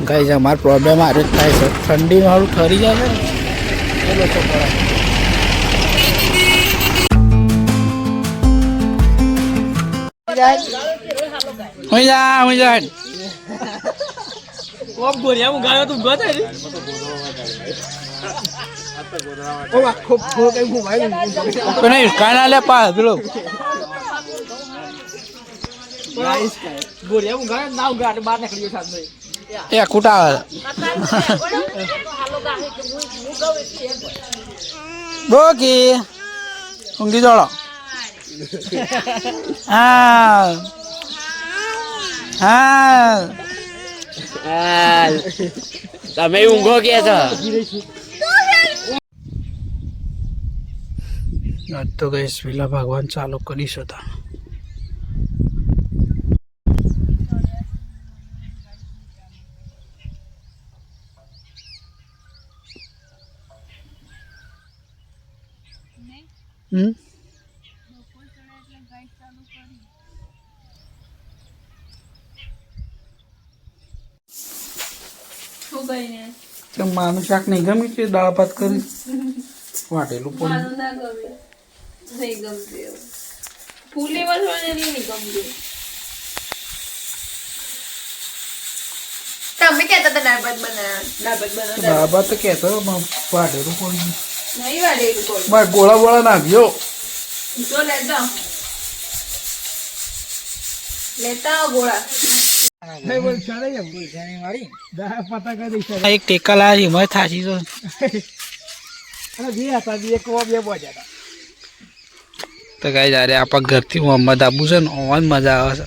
guys અમારો problem આ રીતે થાય છે, ઠંડી વાળું ઠરી જાય છે ને એટલે એ કુટા બોકી ઊંઘી જોડો હા હા તમે ઊંઘો કે છો તો ગઈશ પેલા ભગવાન ચાલુ કરીશ હતા માનું શાક નહીં ગમી છે દાળ ભાત કરી વાટેલું પણ તમે કહેતા હતા દાળ ભાત બનાવ્યા દાળ ભાત તો કહેતો વાટેલું પણ નહીં વાળેલું મારે ગોળા બોળા નાખજો તો લેતા ગોળા એક ટેકા લાવી હિંમત થાશી તો ગાઈ જ્યારે આપણા ઘરથી મોહમ્મદ આબુ છે ને ઓન મજા આવે છે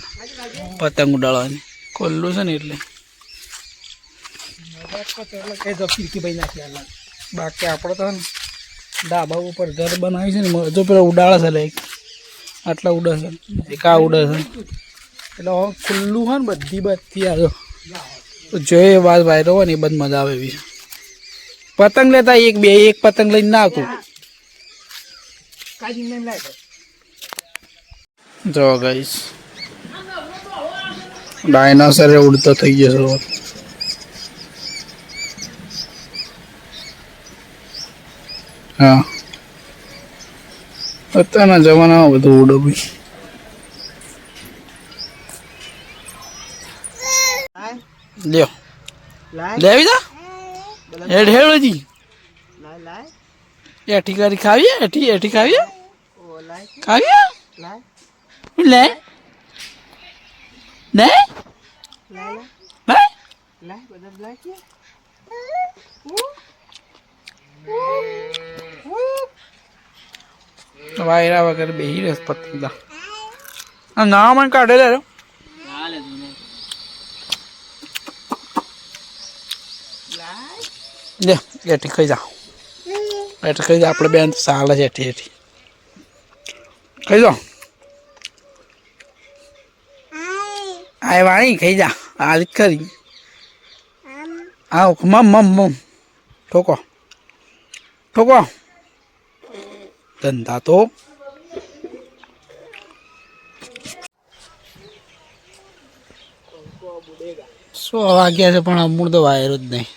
પતંગ ઉડાડવાની ખુલ્લું છે ને એટલે બાકી આપણે તો ડાબા ઉપર ઘર બનાવી છે ને જો પેલા ઉડાડે છે લાઈક આટલા ઉડે છે એક આ ઉડે છે એટલે ખુલ્લું હોય ને બધી આવ્યો જોઈએ વાત વાયરો હોય ને એ બધી મજા આવે એવી પતંગ લેતા એક પતંગ લઈને ના આવતું જો ગાઈસ ડાયનાસોર ઉડતો થઈ ગયો હા અત્યારના જમાનામાં બધું ઉડો ભાઈ લ્યો લેવી જા હેડ હેડજી એઠી કરી ખાવીએ એઠી ખાવીએ ખાવીએ લે લે વાયરા વગર બેહી રહેશે પતંગા ના મને કાઢે લે લે એઠી ખાઈ જા આપણે બેન સાલ જ એઠી ખાઈ જાઓ આ વાણી ખાઈ જા આ રીત ખરી આવ મમ ઠોકો ધંધા તો સો વાગ્યા છે પણ અમૂળ તો વાયરો જ નહીં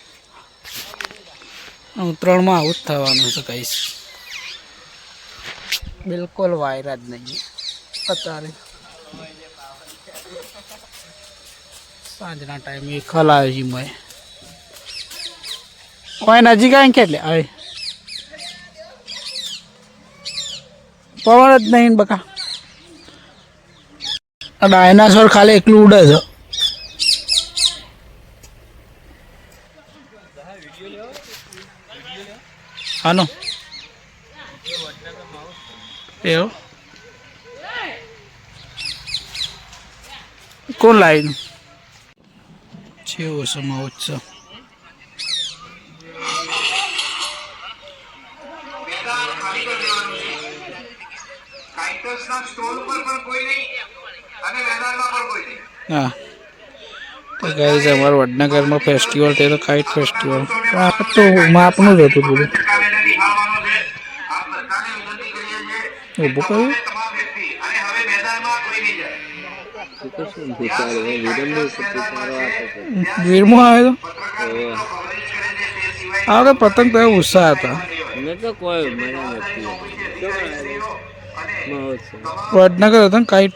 ઉત્તરાયણમાં આવું જ થવાનું છે કહીશ બિલકુલ વાયરા જ નહીં અત્યારે સાંજના ટાઈમે ખલાવે છે મેં કોઈ નજીક આવી કેટલે આવે પવન જ નહીં બકા ડાયનાસોર ખાલી એકલું ઉડે છે હાનો એવું કોણ લાવીનું છે મહોત્સવ હા તો ગાઈઝ અમારા વડનગરમાં ફેસ્ટિવલ તે તો કાઇટ ફેસ્ટિવલ તો માપનું જ હતું બધું ઊભું કર્યું વીરમો આવે તો આ વખત પતંગ તો ઉત્સાહ હતા મેં તો કોઈ મજા નથી વડનગર હતો ને કાંઈ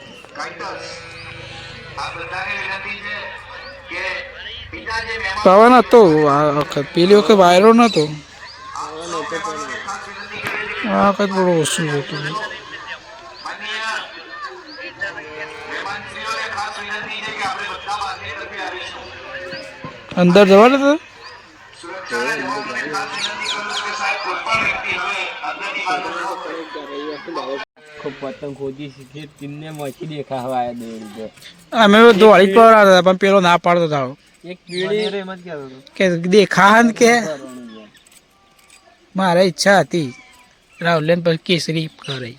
પવન હતો આ વખત પેલી વખત વાયરો નતો આ વખત થોડું ઓછું હતું અંદર જવા નતો પતંગ ખોદી શીખી તીનને મચી દેખાવા દોડી અમે દોડી પડાવતા હતા પણ પેલો ના પાડતો હતો એક પીડી કે દેખા ને કે મારે ઈચ્છા હતી રાહુલ પછી કેસરી કરે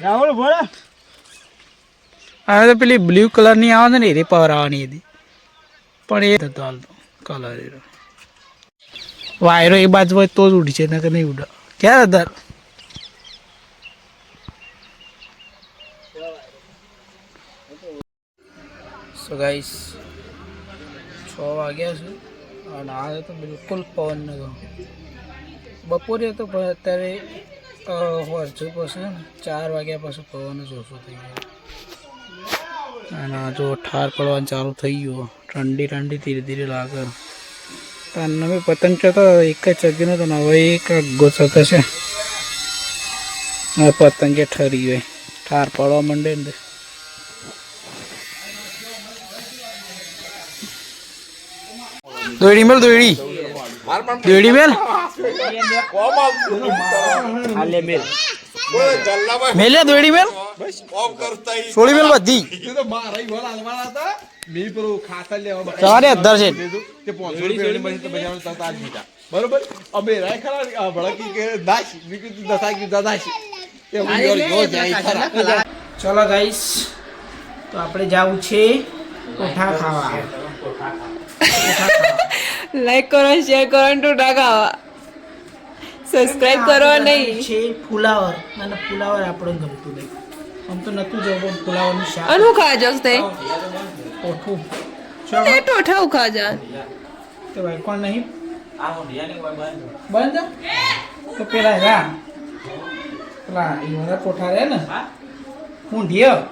રાહુલ બોલે હવે તો પેલી બ્લુ કલર ની આવે ને એ પવરાવાની હતી પણ એ હતો હાલતો કલર એ વાયરો એ બાજુ હોય તો જ ઉડશે ને કે નહીં ઉડે ક્યારે દર સો ગાઈસ 6 વાગ્યા છે અને આ તો બિલકુલ પવન નતો બપોરે તો પણ અત્યારે વર્ષો પછી 4 વાગ્યા પછી પવન જ ઓછો થઈ ગયો અને જો ઠાર પડવાનું ચાલુ થઈ ગયો ઠંડી ઠંડી ધીરે ધીરે લાગે અમે પતંગ ચતો એક જ ચગી નતો ને હવે એક ગોચતો છે હવે પતંગે ઠરી હોય ઠાર પડવા માંડે ને દોડી મેલ દોડી મેલ મેલે દોડી મેલ છોડી મેલ બધી સવારે 10 છે બરોબર અમે રાય ખરા ભડકી કે દાશ બીકુ દસા કી દાદાશ તે ચલો ગાઈસ તો આપણે જાવું છે કોઠા ખાવા લાઈક કરો શેર કરો અને ટોટા ખાવા સબસ્ક્રાઇબ કરો નહીં છે ફુલાવર મને ફુલાવર આપણને ગમતું નહીં આમ તો નતું જવું પણ ફુલાવરનું શાક અનુ ખાજો તે કોઠું તે ટોઠા ખાજા તો ભાઈ કોણ નહીં બંધ તો પેલા રા પેલા એ બધા કોઠા રહે ને ઊંધિયો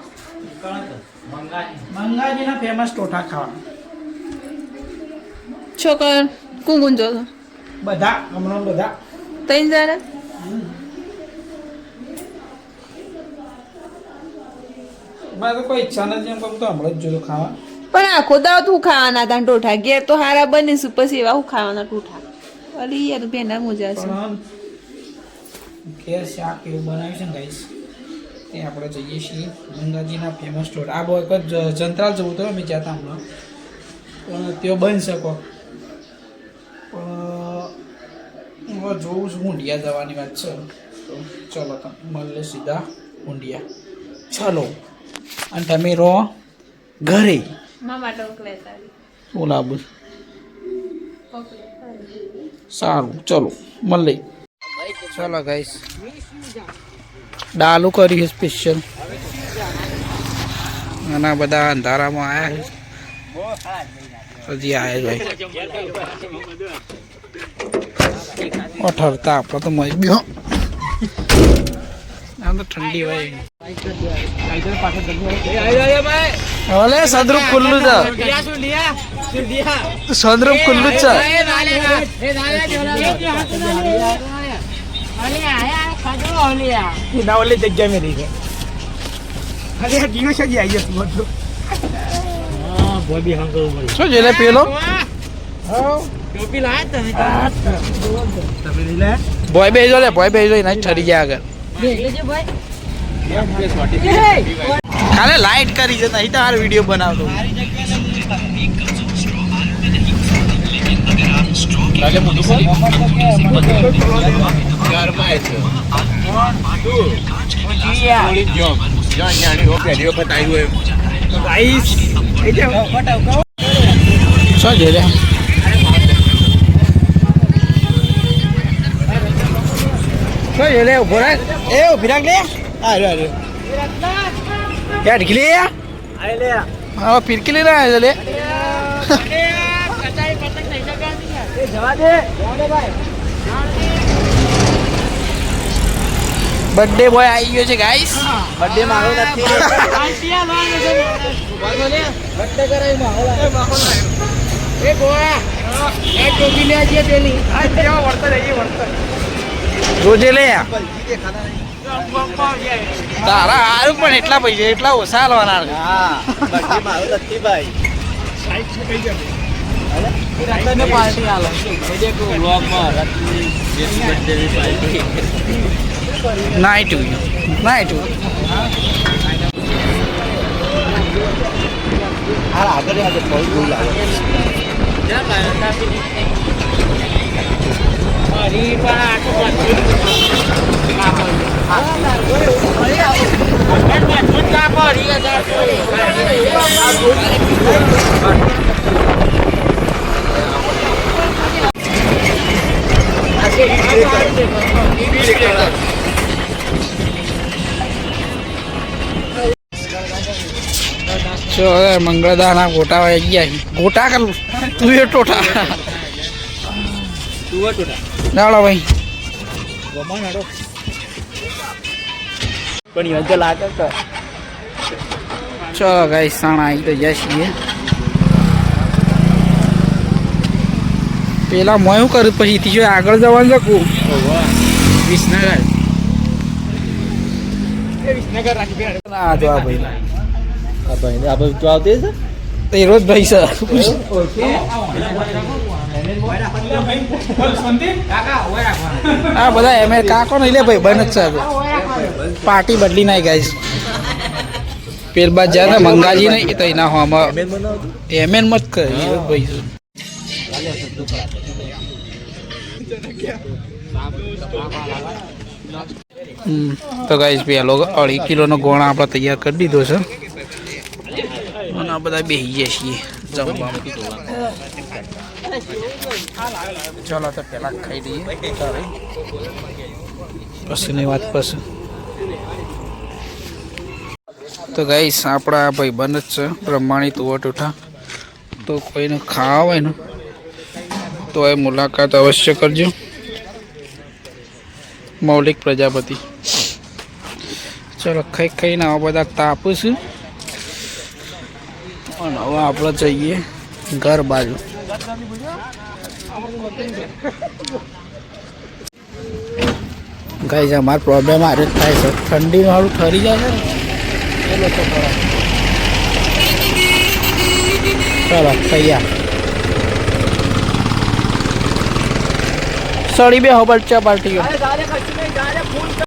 મંગાજીના ફેમસ ટોઠા ખાવા છોકર કુંગુન જો બધા હમણાં બધા તઈ જરા મારે તો કોઈ ઈચ્છા નથી એમ કહું તો હમણાં જ જોયું ખાવા પણ આખો દાવ તું ખાવાના હતા ટોઠા ઘેર તો હારા બનીશું પછી એવા હું ખાવાના ટોઠા અલી યાર બેના મજા છે પણ ઘેર શાક એવું બનાવ્યું છે ને ગાઈસ તે આપણે જઈએ છીએ ગંગાજીના ફેમસ સ્ટોર આ બહુ વખત જંત્રાલ જવું તો અમે જતા હમણાં પણ તેઓ બની શકો પણ હું જોઉં છું ઊંડિયા જવાની વાત છે તો ચલો તમે મળે સીધા ઊંડિયા ચાલો અને તમે રહો ઘરે શું લાવું સારું ચલો મળે ચાલો ગાઈસ ડાલું કર્યું છે સ્પેશિયલ અને બધા અંધારામાં આવ્યા છે હજી આવ્યા ભાઈ ઠરતા આપણે તો મળી ગયો આમ તો ઠંડી હોય હવે સદરૂપ ખુલ્લું છે સદરૂપ ખુલ્લું જ છે ઓલી જગ્યા મેં રહી શું છે પેલો બોય બેજો લે બોય બેજો એના ઠરી જાય આગળ ખાલી લાઈટ કરી છે નહીં તો આ વિડીયો બનાવતો શું છે રે કઈ લે ઉભો રાખ એ ઉભી રાખ લે આ રે રે યાર ઢીકલી હા ફિરકી લઈને આવ્યો લે બર્થડે બોય આવી ગયો છે ગાઈસ બર્થડે મારો નથી બર્થડે કરાવી માહોલ એ બોય એ ટોપી લે જે પેલી આ કેવા વર્તન રહી વર્તન જોજે લે તારા હારું પણ એટલા પૈસા એટલા ઓછા હાલવાના હા બર્થડે મારો નથી ભાઈ પાર્ટી આલો દેખો વ્લોગમાં રાતની બર્થડે ની પાર્ટી નાઇટ નાઇટ આગળ બહુ દૂર લાગે ચો મંગળદાના ગોટા આવી ગયા ગોટા કર તું એ ટોટા નાળો ભાઈ પણ યો તો લાગે કે ચલો ગાઈસ સાણા આવી તો જાય છીએ પેલા મોય શું કર્યું પછી થી આગળ જવાનું શકું વિસનગર ના જો આ ભાઈ આ ભાઈ તો આવતે છે તો એ રોજ ભાઈ સર હા બધા એમ કાકો નહીં લે ભાઈ બન જ છે પાર્ટી બદલી નાઈ ગાઈસ પેલ બાદ જાય ને મંગાજી નહીં એ તો એના હોમાં એમએન મત કર એ રોજ ભાઈ છે તો ગાઈસ પેલો 2.5 કિલોનો ગોળા આપણે તૈયાર કરી દીધો છે અને આ બધા બેસી ગયા છીએ જમવા ચાલો તો પેલા ખાઈ દઈએ પછીની વાત પછી તો ગાઈસ આપણા ભાઈ બન જ છે પ્રમાણિત ટોઠા તો કોઈને ખાવા હોય ને તો એ મુલાકાત અવશ્ય કરજો મૌલિક પ્રજાપતિ ચલો ખાઈને આવા બધા તાપું છું અને હવે આપણે જઈએ ઘર બાજુ ગાઈસ અમારો પ્રોબ્લેમ આ રીતે થાય છે ઠંડી વાળું ઠરી જાય છે ને એ લોકો ચલો તૈયાર સળી બે હબલ ચા પાર્ટી